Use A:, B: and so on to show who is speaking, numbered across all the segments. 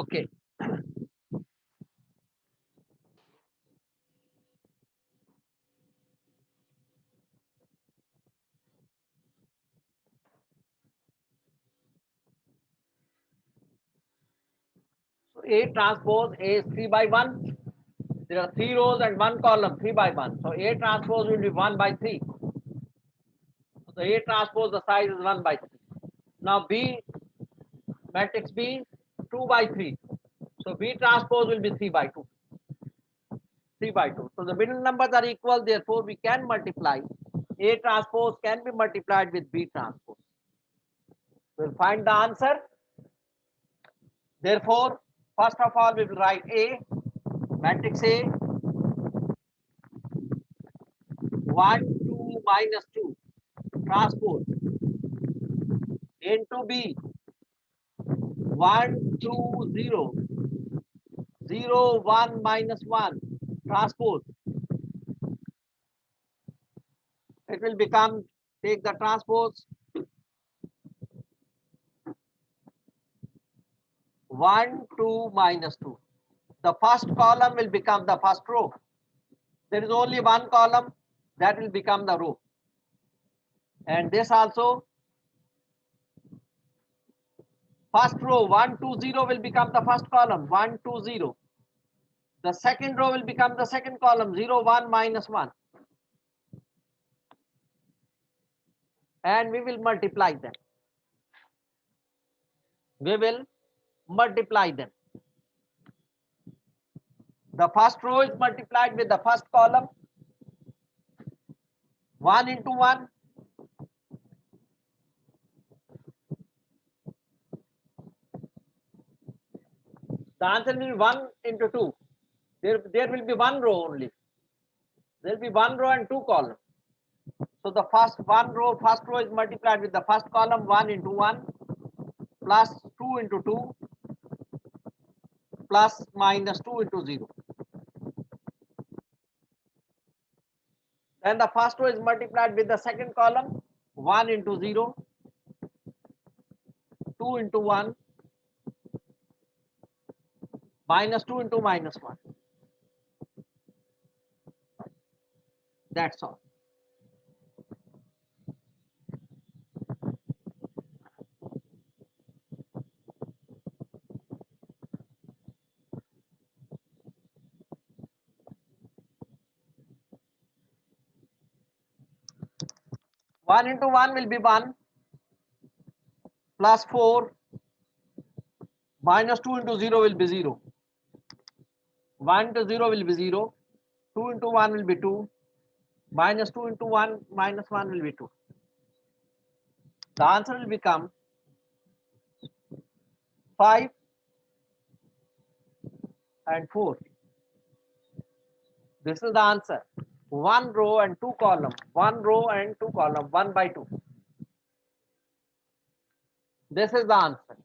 A: Okay. So A transpose A is 3 by 1. There are 3 rows and 1 column, 3 by 1. So A transpose will be 1 by 3. So A transpose, the size is 1 by 3. Now B, matrix B, 2 by 3. So B transpose will be 3 by 2. 3 by 2. So the middle numbers are equal, therefore we can multiply. A transpose can be multiplied with B transpose. We'll find the answer. Therefore, first of all, we will write A, matrix A, 1, 2, minus 2, transpose, into B, 1, 2, 0, 0, 1, minus 1, transpose. It will become, take the transpose, 1, 2, minus 2. The first column will become the first row. There is only one column, that will become the row. And this also, first row 1, 2, 0 will become the first column, 1, 2, 0. The second row will become the second column, 0, 1, minus 1. And we will multiply them. We will multiply them. The first row is multiplied with the first column, 1 into 1. The answer will be 1 into 2. There will be one row only. There will be one row and two columns. So the first row is multiplied with the first column, 1 into 1, plus 2 into 2, plus minus 2 into 0. Then the first row is multiplied with the second column, 1 into 0, 2 into 1, minus 2 into minus 1. That's all. One into one will be 1, plus 4, minus 2 into 0 will be 0. 1 into 0 will be 0. 2 into 1 will be 2. Minus 2 into 1, minus 1 will be 2. The answer will become 5 and 4. This is the answer. One row and two column. One row and two column. 1 by 2. This is the answer.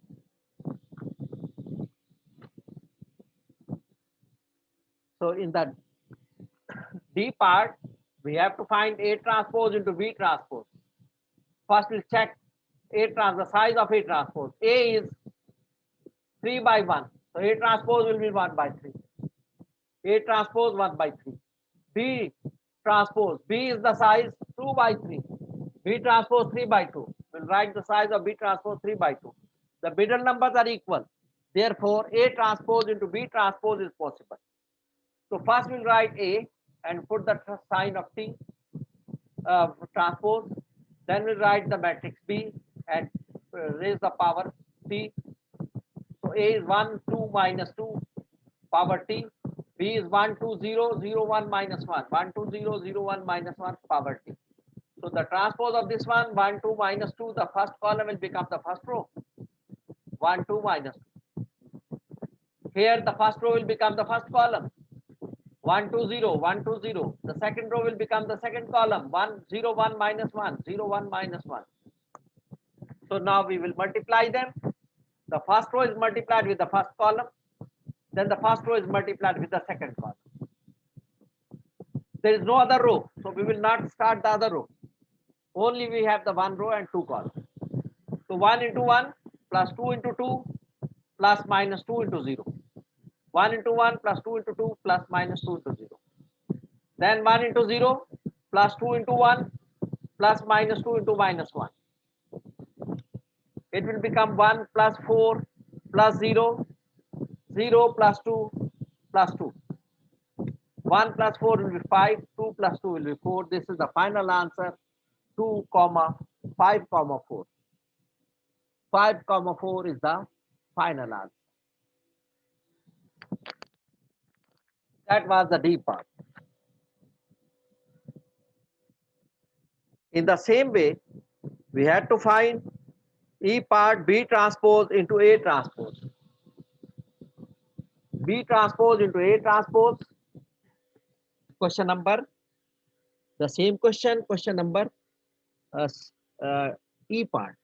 A: So in the D part, we have to find A transpose into B transpose. First we'll check the size of A transpose. A is 3 by 1. So A transpose will be 1 by 3. A transpose 1 by 3. B transpose. B is the size 2 by 3. B transpose 3 by 2. We'll write the size of B transpose 3 by 2. The middle numbers are equal. Therefore, A transpose into B transpose is possible. So first we'll write A and put the sign of T transpose. Then we'll write the matrix B and raise the power T. So A is 1, 2, minus 2, power T. B is 1, 2, 0, 0, 1, minus 1. 1, 2, 0, 0, 1, minus 1, power T. So the transpose of this one, 1, 2, minus 2, the first column will become the first row. 1, 2, minus 2. Here the first row will become the first column. 1, 2, 0, 1, 2, 0. The second row will become the second column. 1, 0, 1, minus 1, 0, 1, minus 1. So now we will multiply them. The first row is multiplied with the first column. Then the first row is multiplied with the second column. There is no other row. So we will not start the other row. Only we have the one row and two columns. So 1 into 1 plus 2 into 2 plus minus 2 into 0. 1 into 1 plus 2 into 2 plus minus 2 into 0. Then 1 into 0 plus 2 into 1 plus minus 2 into minus 1. It will become 1 plus 4 plus 0, 0 plus 2 plus 2. 1 plus 4 will be 5, 2 plus 2 will be 4. This is the final answer, 2 comma 5 comma 4. 5 comma 4 is the final answer. That was the D part. In the same way, we had to find E part B transpose into A transpose. B transpose into A transpose. Question number, the same question, question number uh, uh, E part.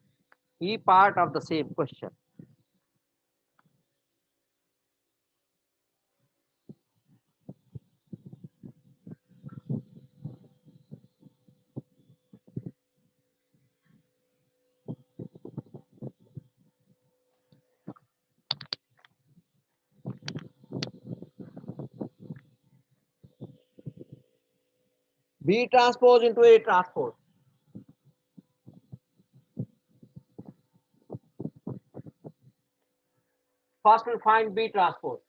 A: E part of the same question. B transpose into A transpose. First we'll find B transpose.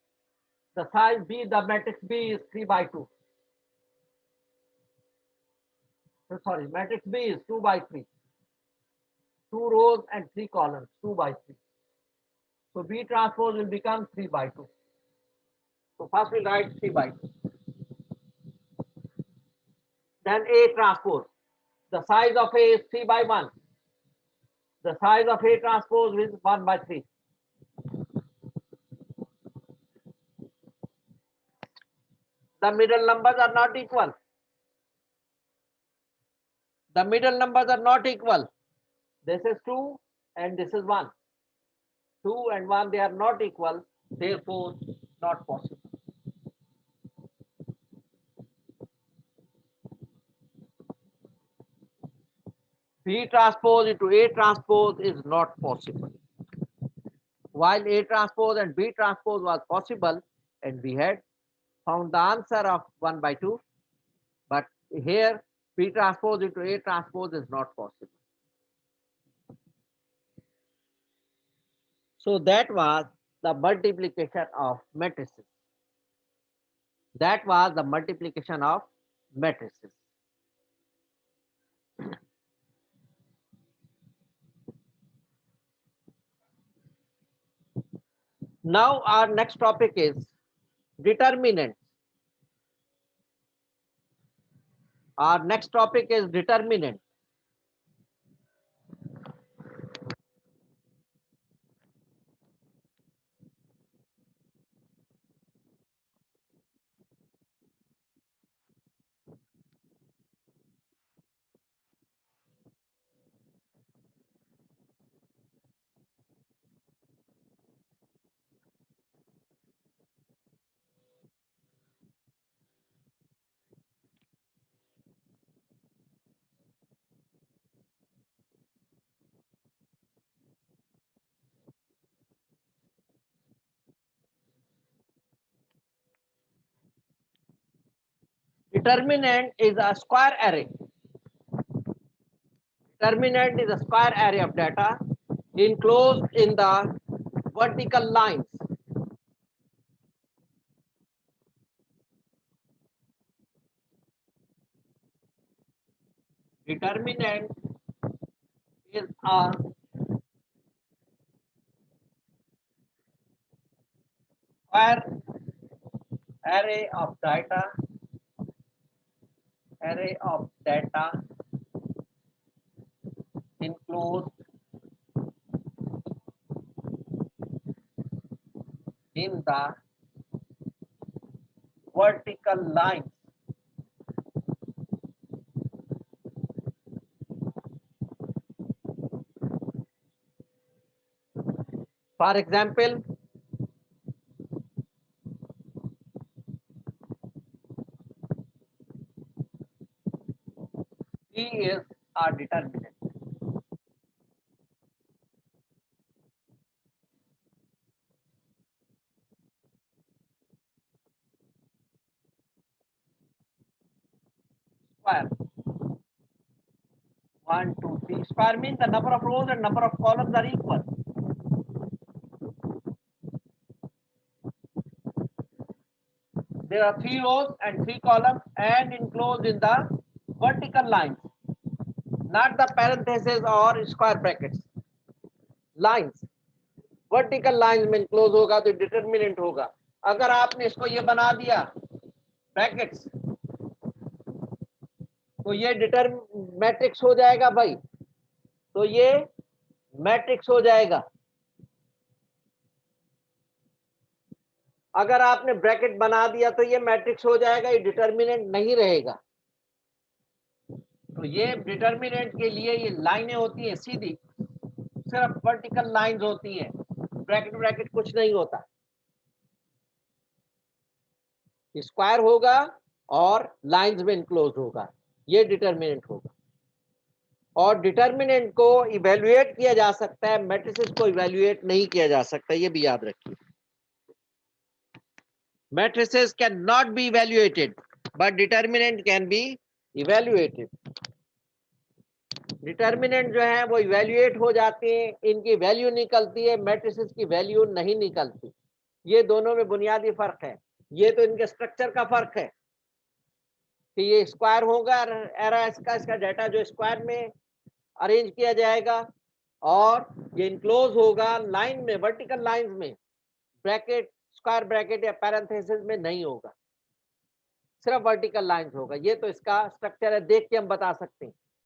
A: The size B, the matrix B is 3 by 2. Sorry, matrix B is 2 by 3. 2 rows and 3 columns, 2 by 3. So B transpose will become 3 by 2. So first we'll write 3 by 2. Then A transpose. The size of A is 3 by 1. The size of A transpose is 1 by 3. The middle numbers are not equal. The middle numbers are not equal. This is 2 and this is 1. 2 and 1, they are not equal. Therefore, not possible. B transpose into A transpose is not possible. While A transpose and B transpose was possible, and we had found the answer of 1 by 2, but here B transpose into A transpose is not possible. So that was the multiplication of matrices. That was the multiplication of matrices. Now our next topic is determinants. Our next topic is determinant. Determinant is a square array. Determinant is a square array of data enclosed in the vertical lines. Determinant is a square array of data enclosed in the vertical lines. For example, C is a determinant. square. 1, 2, 3. Square means the number of rows and number of columns are equal. There are 3 rows and 3 columns and enclosed in the vertical lines, not the parentheses or square brackets. Lines, vertical lines में enclose होगा तो determinant होगा. अगर आपने इसको ये बना दिया ब्रैकेट्स तो ये मैट्रिक्स हो जाएगा भाई, तो ये मैट्रिक्स हो जाएगा. अगर आपने ब्रैकेट बना दिया तो ये मैट्रिक्स हो जाएगा, ये डिटर्मिनेंट नहीं रहेगा. तो ये डिटर्मिनेंट के लिए ये लाइनें होती हैं सीधी, सिर्फ वर्टिकल लाइंस होती हैं, ब्रैकेट ब्रैकेट कुछ नहीं होता. स्क्वायर होगा और लाइंस में इनक्लोज होगा, ये डिटर्मिनेंट होगा. और डिटर्मिनेंट को इवेल्युएट किया जा सकता है, मैट्रिसेस को इवेल्युएट नहीं किया जा सकता, ये भी याद रखिए. Matrices can not be evaluated but determinant can be evaluated. Determinant जो है वो इवेल्युएट हो जाते हैं, इनकी वैल्यू निकलती है, मैट्रिसेस की वैल्यू नहीं निकलती. ये दोनों में बुनियादी फर्क है. ये तो इनके स्ट्रक्चर का फर्क है कि ये स्क्वायर होगा एरा इसका डाटा जो स्क्वायर में अरेंज किया जाएगा, और ये इनक्लोज होगा लाइन में, वर्टिकल लाइंस में, ब्रैकेट स्क्वायर ब्रैकेट या पैरेंथेसिस में नहीं होगा, सिर्फ वर्टिकल लाइंस होगा. ये तो इसका स्ट्रक्चर है, देख के हम बता सकते हैं.